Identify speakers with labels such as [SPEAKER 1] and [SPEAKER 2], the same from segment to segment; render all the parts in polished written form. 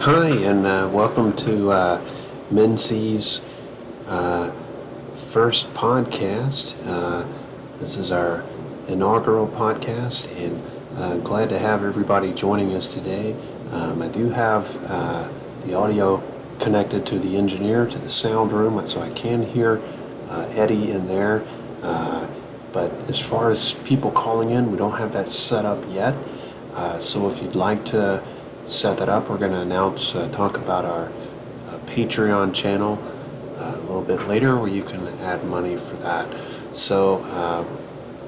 [SPEAKER 1] Hi, and welcome to Menzies' first podcast. This is our inaugural podcast, and glad to have everybody joining us today. I do have the audio connected to the engineer, to the sound room, so I can hear Eddie in there. But as far as people calling in, we don't have that set up yet. So if you'd like to set that up, we're going to talk about our Patreon channel a little bit later, where you can add money for that. So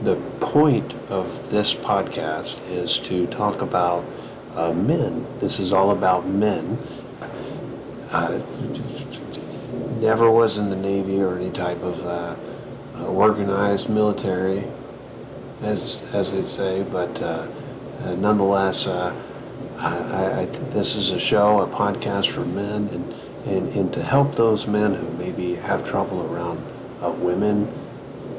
[SPEAKER 1] the point of this podcast is to talk about men. This is all about men. Uh, Never was in the Navy or any type of organized military, as they say, but nonetheless, this is a podcast for men, and to help those men who maybe have trouble around women,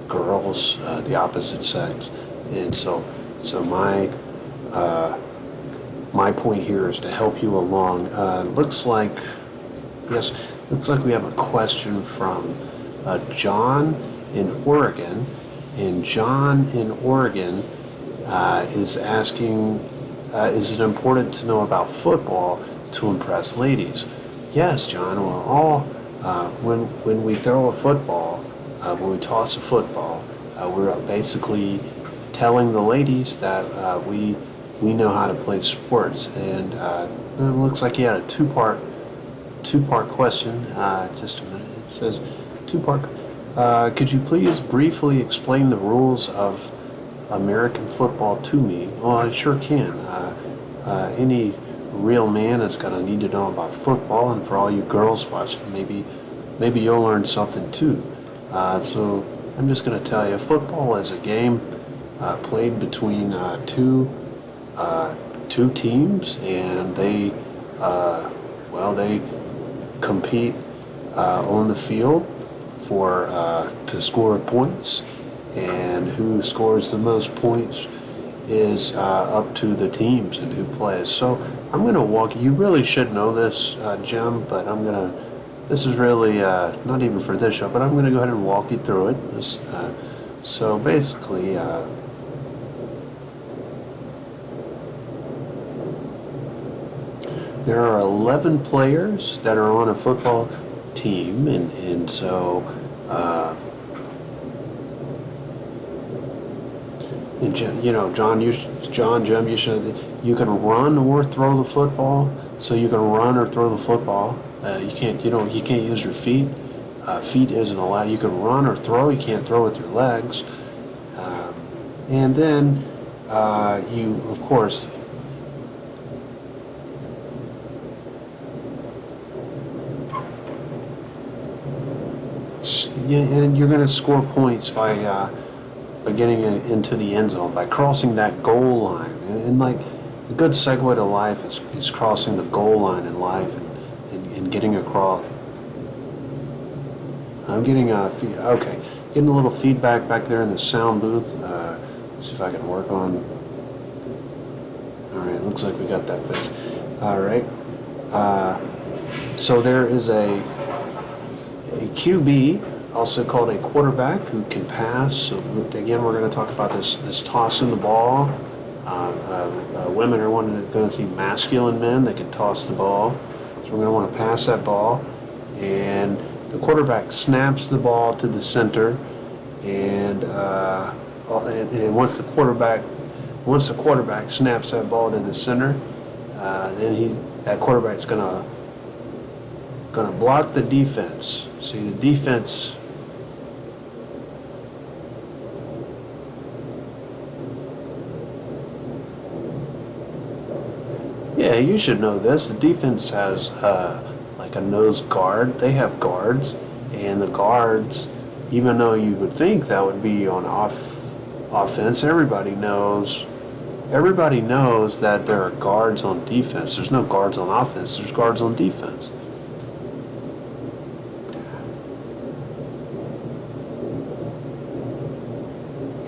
[SPEAKER 1] girls, the opposite sex. And so my point here is to help you along. Looks like we have a question from John in Oregon, and John in Oregon is asking, is it important to know about football to impress ladies? Yes, John. Well, when we throw a football, when we toss a football, we're basically telling the ladies that we know how to play sports. And it looks like you had a two-part question. Just a minute. It says two-part. Could you please briefly explain the rules of American football to me? Well, I sure can. Any real man is going to need to know about football, and for all you girls watching, maybe you'll learn something too. So I'm just going to tell you, football is a game played between two teams, and they compete on the field for to score points, and who scores the most points is up to the teams and who plays. So I'm going to walk you. Really should know this, Jim, but this is really not even for this show, but I'm going to go ahead and walk you through it. So basically, there are 11 players that are on a football team, and so and Jim, Jim, you can run or throw the football. So you can run or throw the football. You can't use your feet. Feet isn't allowed. You can run or throw. You can't throw with your legs. And then you, of course, and you're going to score points by getting into the end zone, by crossing that goal line. And like a good segue to life is crossing the goal line in life, and getting across. I'm getting getting a little feedback back there in the sound booth. Let's see if I can work on. All right, looks like we got that fixed. All right. So there is a QB, also called a quarterback, who can pass. So again, we're going to talk about this tossing the ball. Women are going to see masculine men that can toss the ball. So we're going to want to pass that ball, and the quarterback snaps the ball to the center, and once the quarterback snaps that ball to the center, then that quarterback's going to block the defense. See, the defense. Yeah, you should know this. The defense has like a nose guard. They have guards, and the guards, even though you would think that would be on offense, everybody knows that there are guards on defense. There's no guards on offense. There's guards on defense.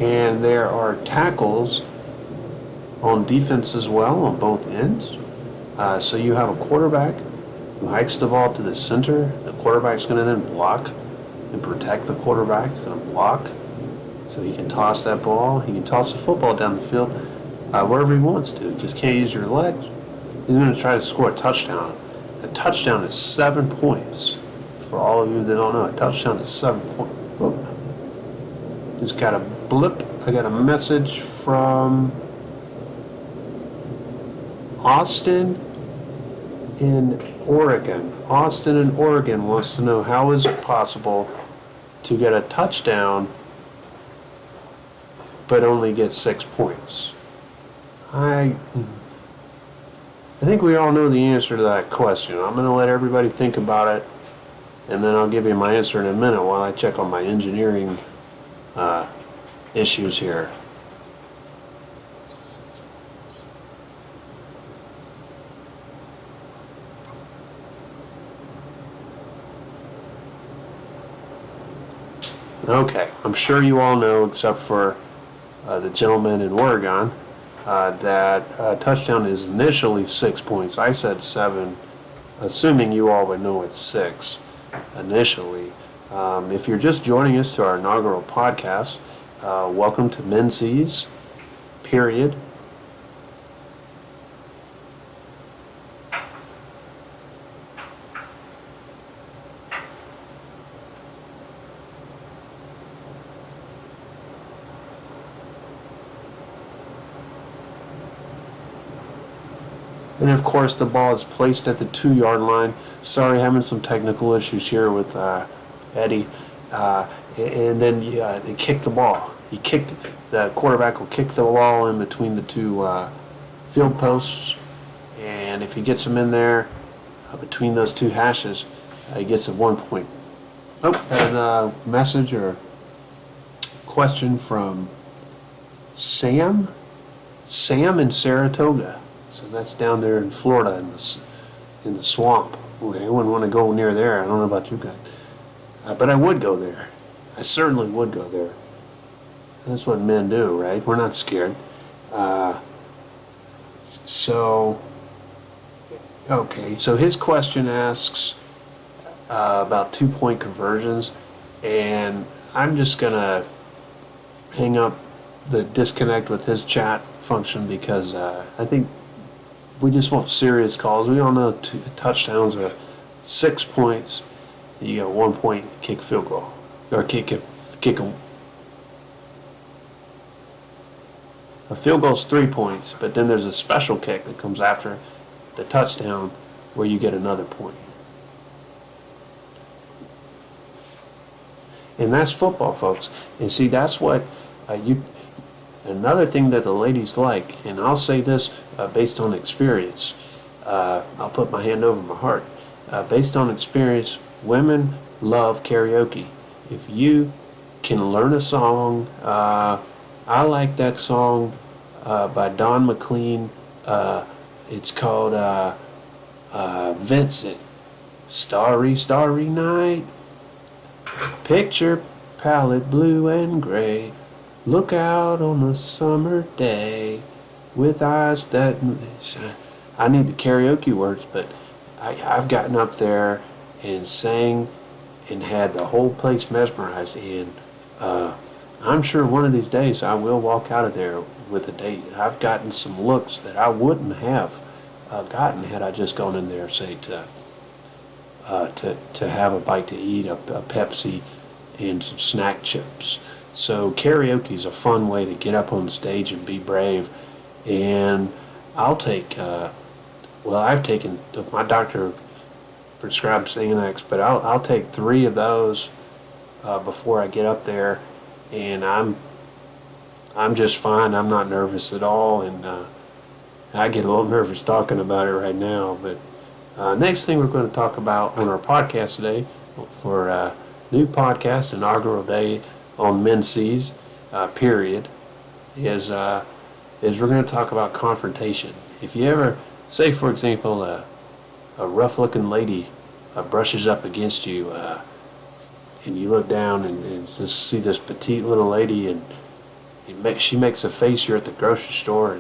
[SPEAKER 1] And there are tackles on defense as well, on both ends. So you have a quarterback who hikes the ball to the center. The quarterback's going to then block and protect the quarterback. He's going to block so he can toss that ball. He can toss the football down the field wherever he wants to. Just can't use your legs. He's going to try to score a touchdown. A touchdown is 7 points. For all of you that don't know, a touchdown is 7 points. Oh. Just got a blip. I got a message from Austin in Oregon. Austin in Oregon wants to know how is it possible to get a touchdown but only get 6 points. I think we all know the answer to that question. I'm going to let everybody think about it, and then I'll give you my answer in a minute while I check on my engineering issues here. Okay, I'm sure you all know, except for the gentleman in Oregon, that touchdown is initially 6 points. I said 7, assuming you all would know it's 6 initially. If you're just joining us to our inaugural podcast, welcome to Menzies, period. And of course, the ball is placed at the 2-yard line. Sorry, having some technical issues here with Eddie. And then they kick the ball. The quarterback will kick the ball in between the two field posts, and if he gets them in there between those two hashes, he gets a 1 point. Oh, and a message or question from Sam in Saratoga. So that's down there in Florida in the swamp. Boy, I wouldn't want to go near there. I don't know about you guys. But I would go there. I certainly would go there. That's what men do, right? We're not scared. Okay, so his question asks about 2-point conversions, and I'm just going to hang up the disconnect with his chat function because I think we just want serious calls. We all know touchdowns are 6 points. You got 1 point, kick field goal, or kick a field goal is 3 points, but then there's a special kick that comes after the touchdown where you get another point. And that's football, folks. And see, that's what another thing that the ladies like, and I'll say this based on experience. I'll put my hand over my heart. Based on experience, women love karaoke. If you can learn a song, I like that song by Don McLean. It's called Vincent. Starry, starry night. Picture palette blue and gray. Look out on a summer day with eyes that... I need the karaoke words, but I've gotten up there and sang and had the whole place mesmerized, and I'm sure one of these days I will walk out of there with a date. I've gotten some looks that I wouldn't have gotten had I just gone in there, say, to have a bite to eat, a Pepsi, and some snack chips. So karaoke is a fun way to get up on stage and be brave. And I'll take, I've taken, my doctor prescribed Xanax, but I'll take 3 of those before I get up there, and I'm just fine. I'm not nervous at all, and I get a little nervous talking about it right now. But next thing we're going to talk about on our podcast today, for new podcast, inaugural day on Menzies, period, is we're going to talk about confrontation. If you ever, say for example, a rough-looking lady brushes up against you, and you look down and just see this petite little lady, and she makes a face. You're at the grocery store,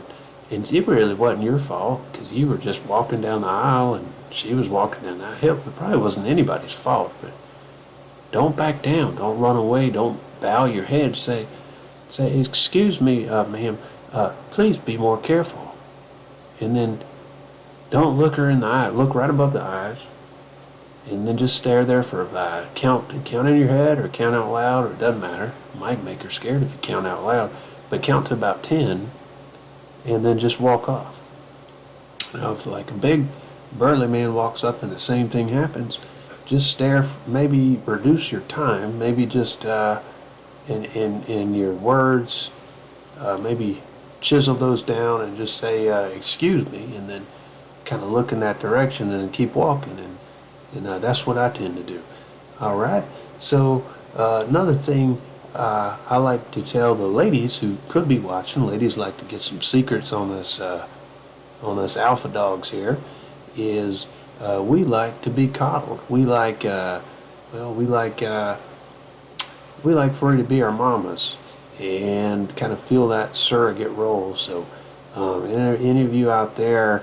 [SPEAKER 1] And it really wasn't your fault because you were just walking down the aisle and she was walking down that hill. It probably wasn't anybody's fault, but don't back down. Don't run away. Don't bow your head. Say, excuse me, ma'am, please be more careful. And then don't look her in the eye. Look right above the eyes. And then just stare there for count in your head or count out loud, or it doesn't matter. It might make her scared if you count out loud, but count to about 10 and then just walk off. Now, if like a big burly man walks up and the same thing happens, just stare, maybe reduce your time, maybe just in your words, maybe chisel those down and just say, excuse me, and then kind of look in that direction and keep walking. And that's what I tend to do. All right. So another thing I like to tell the ladies who could be watching, ladies like to get some secrets on this alpha dogs here, is we like to be coddled. We like for her to be our mamas and kind of feel that surrogate role. So any of you out there,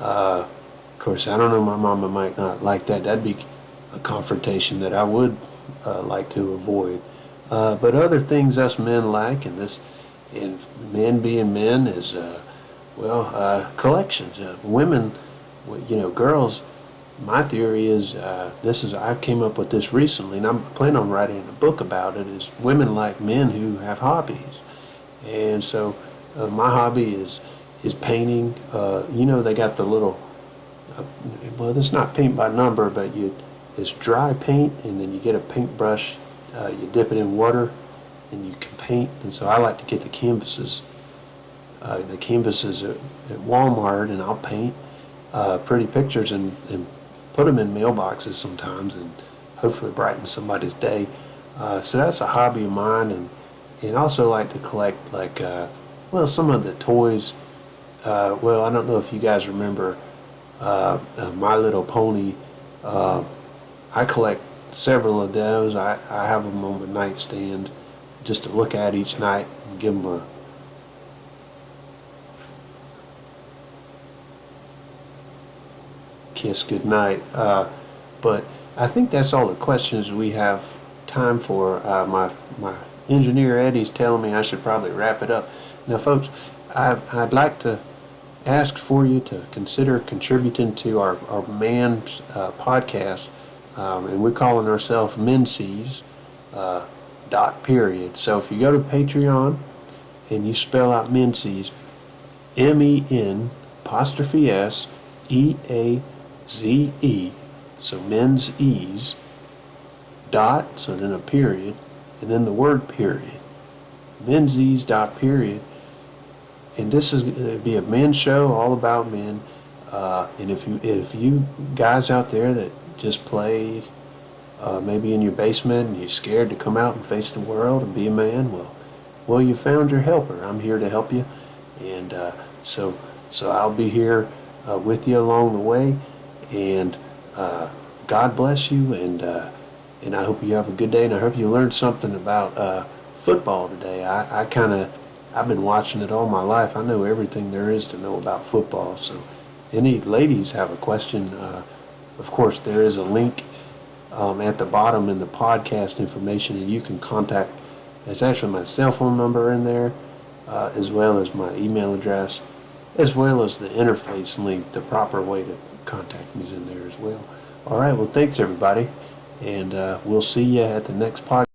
[SPEAKER 1] of course, I don't know, my mama might not like that. That'd be a confrontation that I would like to avoid. But other things us men like, and men being men, is collections. Women, girls. My theory is I came up with this recently, and I'm planning on writing a book about it. Is women like men who have hobbies, and so my hobby is painting. They got the little. It's not paint by number, but it's dry paint, and then you get a paintbrush, you dip it in water, and you can paint. And so I like to get the canvases at Walmart, and I'll paint pretty pictures and put them in mailboxes sometimes, and hopefully brighten somebody's day. So that's a hobby of mine, and also like to collect some of the toys. I don't know if you guys remember My Little Pony. I collect several of those. I have them on my nightstand just to look at each night and give them a kiss goodnight. But I think that's all the questions we have time for. My engineer Eddie's telling me I should probably wrap it up. Now, folks, I'd like to ask for you to consider contributing to our man's podcast, and we're calling ourselves Menses, .period. So if you go to Patreon and you spell out Menses, MEN'(S)EAZE, so Menses, so then a period, and then the word period. Menses, .period. And this is going to be a men's show, all about men. And if you guys out there that just play maybe in your basement and you're scared to come out and face the world and be a man, well, you found your helper. I'm here to help you, and so I'll be here with you along the way. And God bless you, and I hope you have a good day, and I hope you learned something about football today. I've been watching it all my life. I know everything there is to know about football. So any ladies have a question, of course, there is a link at the bottom in the podcast information, and you can contact. There's actually my cell phone number in there, as well as my email address, as well as the interface link. The proper way to contact me is in there as well. All right, well, thanks, everybody, and we'll see you at the next podcast.